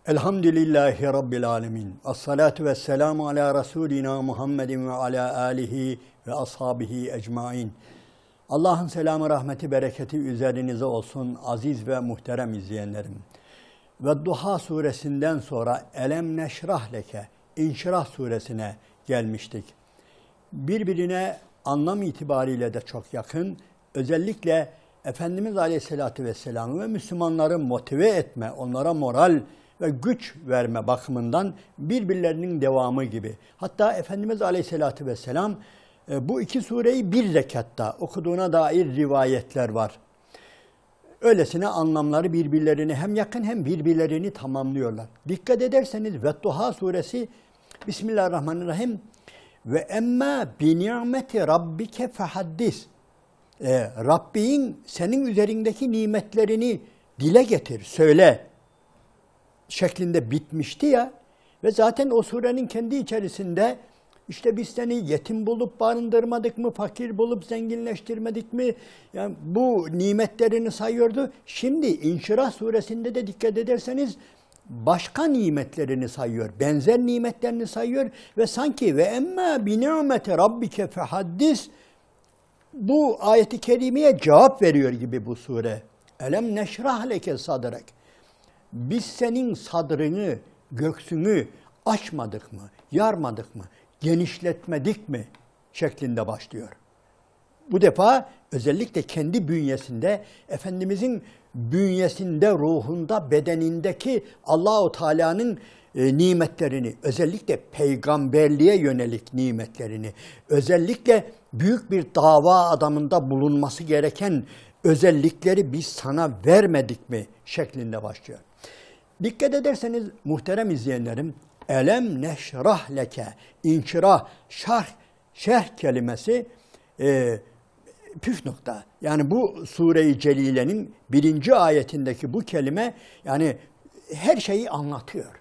Elhamdülillahi Rabbil alemin. Esselatu vesselamu ala Resulina Muhammedin ve ala alihi ve ashabihi ecmain. Allah'ın selamı, rahmeti, bereketi üzerinize olsun aziz ve muhterem izleyenlerim. Ve Duha suresinden sonra Elem neşrah leke, İnşirah suresine gelmiştik. Birbirine anlam itibariyle de çok yakın. Özellikle Efendimiz Aleyhisselatü Vesselam'ı ve Müslümanları motive etme, onlara moral ve güç verme bakımından birbirlerinin devamı gibi. Hatta Efendimiz Aleyhisselatü Vesselam bu iki sureyi bir rekatta okuduğuna dair rivayetler var. Öylesine anlamları birbirlerine hem yakın hem birbirlerini tamamlıyorlar. Dikkat ederseniz Vedduha suresi Bismillahirrahmanirrahim ve emmâ bi ni'meti rabbike fehaddis. Rabbin senin üzerindeki nimetlerini dile getir, söyle şeklinde bitmişti ya. Ve zaten o surenin kendi içerisinde işte biz seni yetim bulup barındırmadık mı, fakir bulup zenginleştirmedik mi? Yani bu nimetlerini sayıyordu. Şimdi İnşirah suresinde de dikkat ederseniz başka nimetlerini sayıyor. Benzer nimetlerini sayıyor ve sanki ve emmâ bi ni'meti rabbike fehaddis, bu ayeti kerimeye cevap veriyor gibi bu sure. Elem neşrah leke sadrak. Biz senin sadrını, göksünü açmadık mı, yarmadık mı, genişletmedik mi şeklinde başlıyor. Bu defa özellikle kendi bünyesinde, Efendimizin bünyesinde, ruhunda, bedenindeki Allahu Teala'nın nimetlerini, özellikle peygamberliğe yönelik nimetlerini, özellikle büyük bir dava adamında bulunması gereken özellikleri biz sana vermedik mi şeklinde başlıyor. Dikkat ederseniz muhterem izleyenlerim, elem neşrah leke, inşirah, şerh kelimesi püf nokta. Yani bu Sure-i Celile'nin 1. ayetindeki bu kelime yani her şeyi anlatıyor.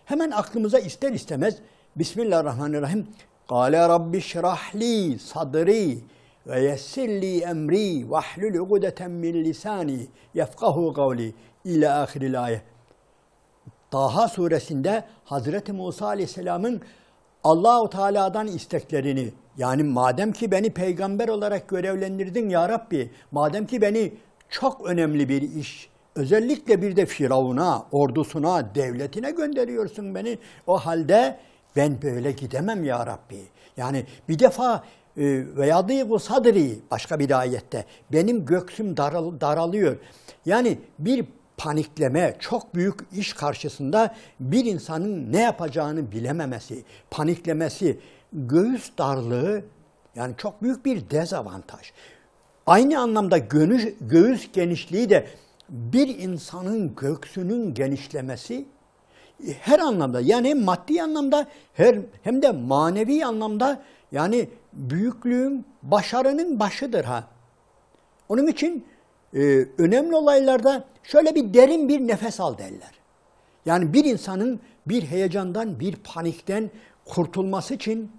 Hemen aklımıza ister istemez Bismillahirrahmanirrahim. Kâle rabbi şrahli sadri ve yessirli emri ve ahlul ugdeten min lisani yefkahu kavli ila ahiril ayet. Taha suresinde Hazreti Musa Aleyhisselam'ın Allah-u Teala'dan isteklerini, yani madem ki beni peygamber olarak görevlendirdin ya Rabbi, madem ki beni çok önemli bir iş, özellikle bir de Firavun'a, ordusuna, devletine gönderiyorsun beni, o halde ben böyle gidemem ya Rabbi. Yani bir defa ve yadîgu sadri, başka bir ayette benim göksüm daralıyor. Yani bir panikleme, çok büyük iş karşısında bir insanın ne yapacağını bilememesi, paniklemesi, göğüs darlığı yani çok büyük bir dezavantaj. Aynı anlamda göğüs genişliği de bir insanın göğsünün genişlemesi her anlamda, yani hem maddi anlamda hem de manevi anlamda yani büyüklüğün, başarının başıdır ha. Onun için önemli olaylarda şöyle bir derin bir nefes al derler. Yani bir insanın bir heyecandan, bir panikten kurtulması için,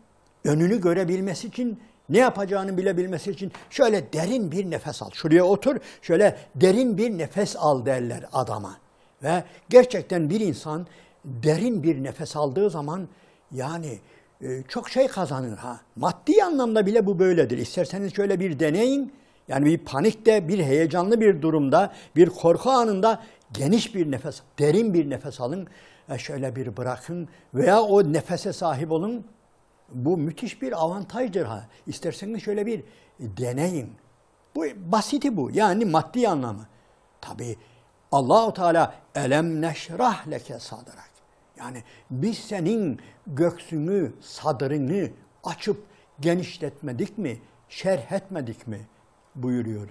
önünü görebilmesi için, ne yapacağını bilebilmesi için şöyle derin bir nefes al. Şuraya otur, şöyle derin bir nefes al derler adama. Ve gerçekten bir insan derin bir nefes aldığı zaman yani çok şey kazanır ha. Maddi anlamda bile bu böyledir. İsterseniz şöyle bir deneyin. Yani bir panikte, bir heyecanlı bir durumda, bir korku anında geniş bir nefes, derin bir nefes alın. Şöyle bir bırakın veya o nefese sahip olun. Bu müthiş bir avantajdır ha. İsterseniz şöyle bir deneyin. Bu basiti bu. Yani maddi anlamı. Tabii Allah-u Teala elem neşrah leke sadrak. Yani biz senin göksünü, sadrını açıp genişletmedik mi, şerh etmedik mi buyuruyor.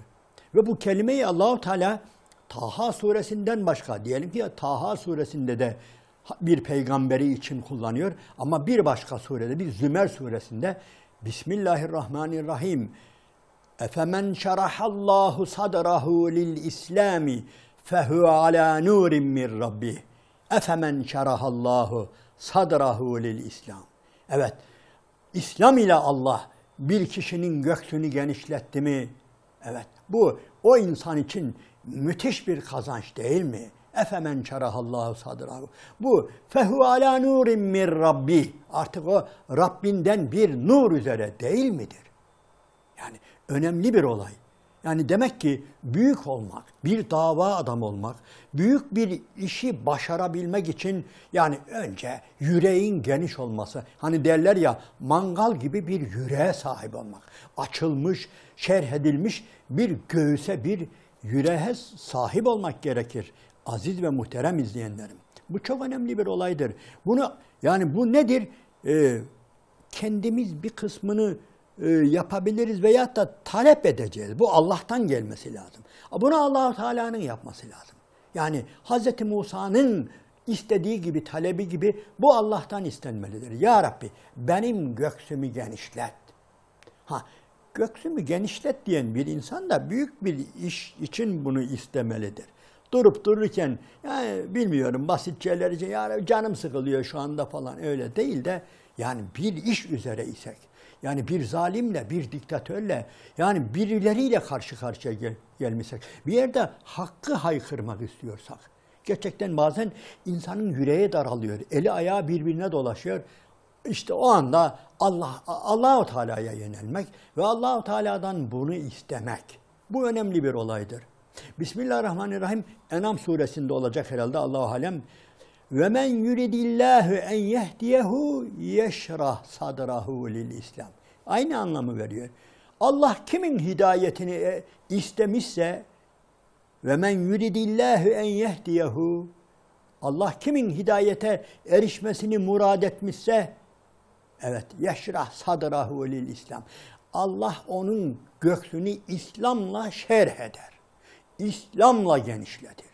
Ve bu kelimeyi Allah-u Teala Taha suresinden başka, diyelim ki Taha suresinde de bir peygamberi için kullanıyor. Ama bir başka surede, bir Zümer suresinde Bismillahirrahmanirrahim. Efemen şerahallahu sadrahu lil islami fehu ala nurin min rabbih. Efemen şerahallahu sadrahu lil islam. Evet, İslam ile Allah bir kişinin göksünü genişletti mi? Evet, bu o insan için müthiş bir kazanç değil mi? Efemen şerahallahu sadrahu. Bu fehu ala nurin min rabbi. Artık o Rabbinden bir nur üzere değil midir? Yani önemli bir olay. Yani demek ki büyük olmak, bir dava adamı olmak, büyük bir işi başarabilmek için yani önce yüreğin geniş olması. Hani derler ya, mangal gibi bir yüreğe sahip olmak. Açılmış, şerh edilmiş bir göğüse, bir yüreğe sahip olmak gerekir. Aziz ve muhterem izleyenlerim. Bu çok önemli bir olaydır. Bunu yani bu nedir? Kendimiz bir kısmını yapabiliriz veyahut da talep edeceğiz. Bu Allah'tan gelmesi lazım. Bunu Allah-u Teala'nın yapması lazım. Yani Hz. Musa'nın istediği gibi, talebi gibi bu Allah'tan istenmelidir. Ya Rabbi benim göksümü genişlet. Göksümü genişlet diyen bir insan da büyük bir iş için bunu istemelidir. Durup dururken yani bilmiyorum basit şeyler için ya canım sıkılıyor şu anda falan öyle değil de yani bir iş üzere isek, yani bir zalimle, bir diktatörle, yani birileriyle karşı karşıya gelmişsek, bir yerde hakkı haykırmak istiyorsak, gerçekten bazen insanın yüreği daralıyor, eli ayağı birbirine dolaşıyor. İşte o anda Allah-u Teala'ya yönelmek ve Allah-u Teala'dan bunu istemek. Bu önemli bir olaydır. Bismillahirrahmanirrahim. En'am suresinde olacak herhalde, Allahu alem. Ve men yuridillahu en yehdiyehu yeşrah sadrahu lil İslam. Aynı anlamı veriyor. Allah kimin hidayetini istemişse ve men yuridillahu en yehdiyehu, Allah kimin hidayete erişmesini murad etmişse, evet, yeşrah sadrahu lil İslam. Allah onun göğsünü İslam'la şerh eder. İslam'la genişletir.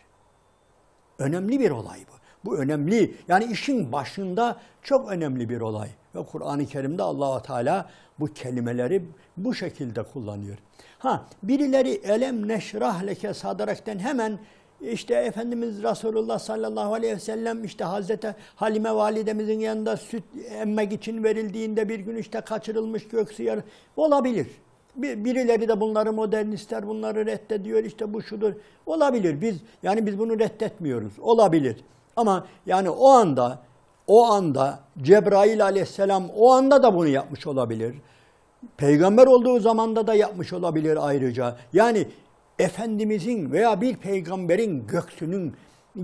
Önemli bir olay bu. Bu önemli. Yani işin başında çok önemli bir olay. Ve Kur'an-ı Kerim'de Allah-u Teala bu kelimeleri bu şekilde kullanıyor. Birileri elem neşrah leke sadrakten hemen işte Efendimiz Resulullah sallallahu aleyhi ve sellem işte Hazreti Halime validemizin yanında süt emmek için verildiğinde bir gün işte kaçırılmış göğsü yarı olabilir. Birileri de bunları modernistler bunları reddediyor, işte bu şudur. Olabilir. Biz bunu reddetmiyoruz. Olabilir. Ama yani o anda Cebrail aleyhisselam o anda da bunu yapmış olabilir. Peygamber olduğu zamanda da yapmış olabilir ayrıca. Yani Efendimizin veya bir peygamberin göğsünün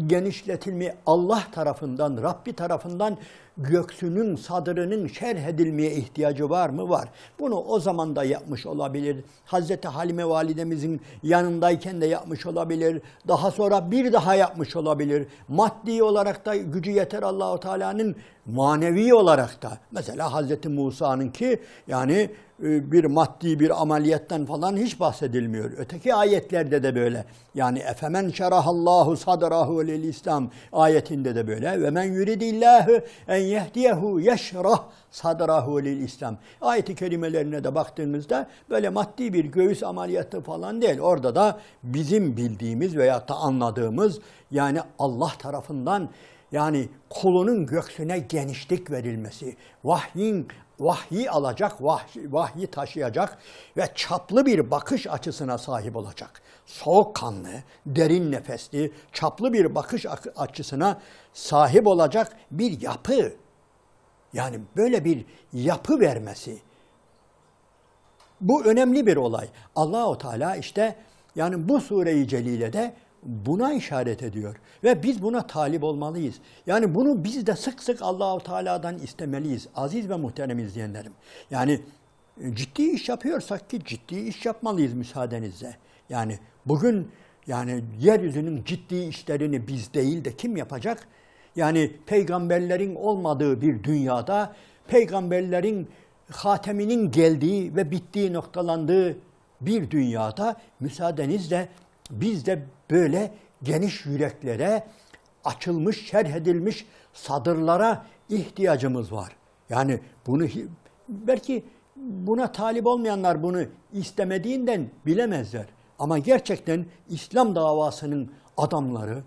genişletilmeye Allah tarafından, Rabbi tarafından göğsünün, sadrının şerh edilmeye ihtiyacı var mı? Var. Bunu o zaman da yapmış olabilir. Hazreti Halime validemizin yanındayken de yapmış olabilir. Daha sonra bir daha yapmış olabilir. Maddi olarak da gücü yeter Allah-u Teala'nın, manevi olarak da. Mesela Hazreti Musa'nınki yani bir maddi bir ameliyattan falan hiç bahsedilmiyor. Öteki ayetlerde de böyle. Yani efemen şerahallahu sadrahu lil İslam ayetinde de böyle. Ve men yuridillahu en yehdiyehu yeşrah sadrahu lil İslam. Ayet-i kerimelerine de baktığınızda böyle maddi bir göğüs ameliyatı falan değil. Orada da bizim bildiğimiz veyahut da anladığımız yani Allah tarafından yani kulunun göğsüne genişlik verilmesi, vahyi alacak, vahyi taşıyacak ve çaplı bir bakış açısına sahip olacak. Soğukkanlı, derin nefesli, çaplı bir bakış açısına sahip olacak bir yapı. Yani böyle bir yapı vermesi. Bu önemli bir olay. Allah-u Teala işte yani bu sure-i celilede buna işaret ediyor ve biz buna talip olmalıyız. Yani bunu biz de sık sık Allah-u Teala'dan istemeliyiz. Aziz ve muhterem izleyenlerim. Yani ciddi iş yapıyorsak ki ciddi iş yapmalıyız müsaadenizle. Yani bugün yani yeryüzünün ciddi işlerini biz değil de kim yapacak? Yani peygamberlerin olmadığı bir dünyada, peygamberlerin hateminin geldiği ve bittiği, noktalandığı bir dünyada müsaadenizle biz de böyle geniş yüreklere, açılmış, şerh edilmiş sadırlara ihtiyacımız var. Yani bunu belki buna talip olmayanlar bunu istemediğinden bilemezler. Ama gerçekten İslam davasının adamları,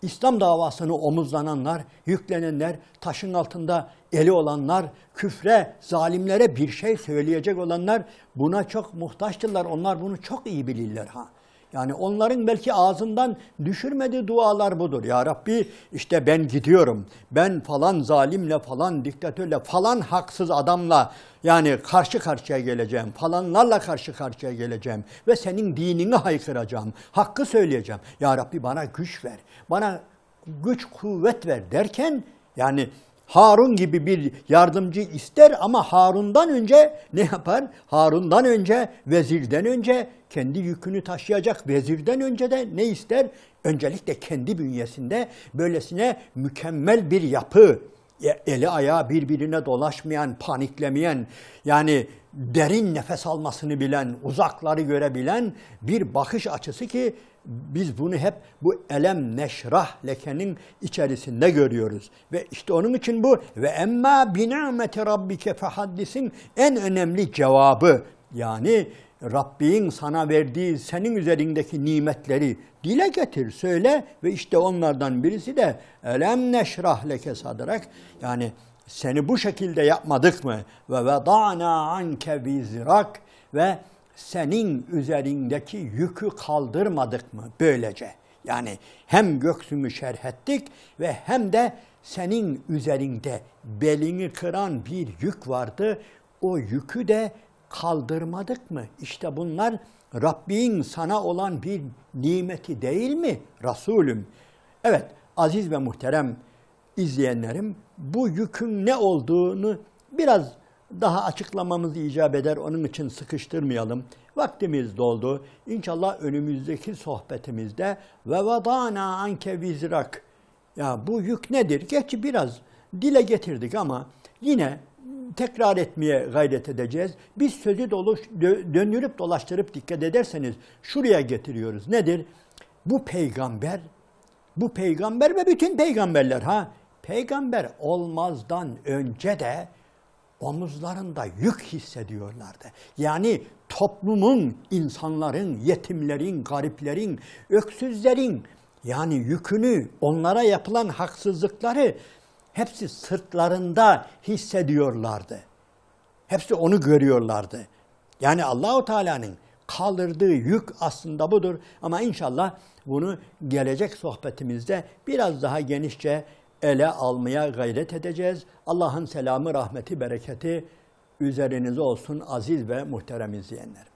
İslam davasını omuzlananlar, yüklenenler, taşın altında eli olanlar, küfre, zalimlere bir şey söyleyecek olanlar buna çok muhtaçtırlar. Onlar bunu çok iyi bilirler. Yani onların belki ağzından düşürmediği dualar budur. Ya Rabbi işte ben gidiyorum. Ben falan zalimle, falan diktatörle, falan haksız adamla yani karşı karşıya geleceğim. Falanlarla karşı karşıya geleceğim. Ve senin dinini haykıracağım. Hakkı söyleyeceğim. Ya Rabbi bana güç ver. Bana güç kuvvet ver derken yani Harun gibi bir yardımcı ister ama Harun'dan önce ne yapar? Harun'dan önce, vezirden önce kendi yükünü taşıyacak vezirden önce de ne ister? Öncelikle kendi bünyesinde böylesine mükemmel bir yapı, eli ayağı birbirine dolaşmayan, paniklemeyen, yani derin nefes almasını bilen, uzakları görebilen bir bakış açısı ki biz bunu hep bu elem neşrah lekenin içerisinde görüyoruz. Ve işte onun için bu ve emma bi ni'meti rabbike fehaddisin en önemli cevabı. Yani Rabbin sana verdiği senin üzerindeki nimetleri dile getir, söyle ve işte onlardan birisi de elem neşrah leke sadrak yani seni bu şekilde yapmadık mı? Ve veda'na anke vizrak ve senin üzerindeki yükü kaldırmadık mı böylece? Yani hem göksünü şerh ettik ve hem de senin üzerinde belini kıran bir yük vardı. O yükü de kaldırmadık mı? İşte bunlar Rabbin sana olan bir nimeti değil mi Resulüm? Evet aziz ve muhterem izleyenlerim bu yükün ne olduğunu biraz daha açıklamamız icap eder. Onun için sıkıştırmayalım. Vaktimiz doldu. İnşallah önümüzdeki sohbetimizde ve vadana anke vizrak. Ya bu yük nedir? Gerçi biraz dile getirdik ama yine tekrar etmeye gayret edeceğiz. Biz sözü döndürüp dolaştırıp dikkat ederseniz şuraya getiriyoruz. Nedir? Bu peygamber ve bütün peygamberler peygamber olmazdan önce de omuzlarında yük hissediyorlardı. Yani toplumun, insanların, yetimlerin, gariplerin, öksüzlerin yani yükünü, onlara yapılan haksızlıkları hepsi sırtlarında hissediyorlardı. Hepsi onu görüyorlardı. Yani Allahu Teala'nın kaldırdığı yük aslında budur. Ama inşallah bunu gelecek sohbetimizde biraz daha genişçe ele almaya gayret edeceğiz. Allah'ın selamı, rahmeti, bereketi üzerinize olsun aziz ve muhterem izleyenler.